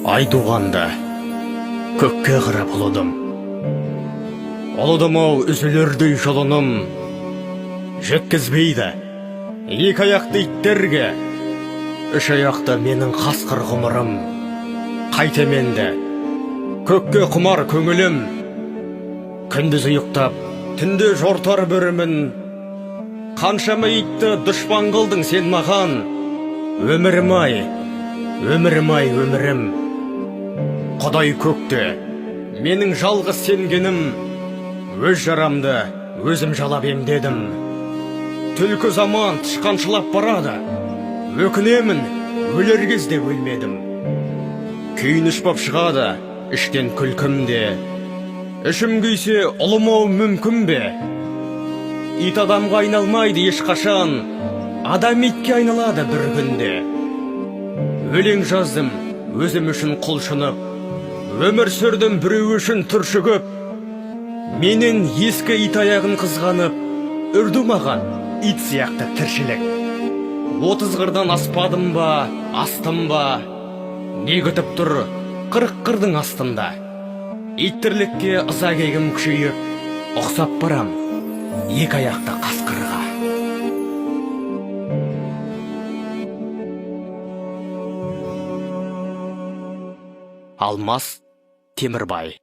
Ай туғанда көкке қарап ұлыдым. Ұлыдым-ау үзілердей жолыным. Жеткізбейді екі аяқты иттерге, үш аяқты менің қасқыр ғұмырым. Қайтеменді көкке құмар көңілім. Күндіз ұйықтап, түнде жортар бөрімін. Қаншама итті дұшпан қылдың сен маған. Өмірім-ай, өмірім-ай, өмірім. Құдай көкте, менің жалғыз сенгенім. Өз жарамды өзім жалап емдедім. Түлкі заман тышқаншылап барады. Өкінемін, өлер кезде өлмедім. Күйініш боп шығады іштен күлкімде. Ішім күйсе ұлымау мүмкін бе? Ит адамға айналмайды ешқашан, адам итке айналады бір күнде. Өлең жаздым өзім үшін құлшынып, өмір сүрдім біреу үшін түршігіп. Менен ескі ит аяғын қызғанып, үрді маған ит сияқты тіршілік. 30 қырдан аспадым ба, астым ба, не күтіп тұр 40 қырдың астында. Ит тірлікке ыза кегім күшейіп, ұқсап барам екі аяқты қасқырға. Алмас Темірбай.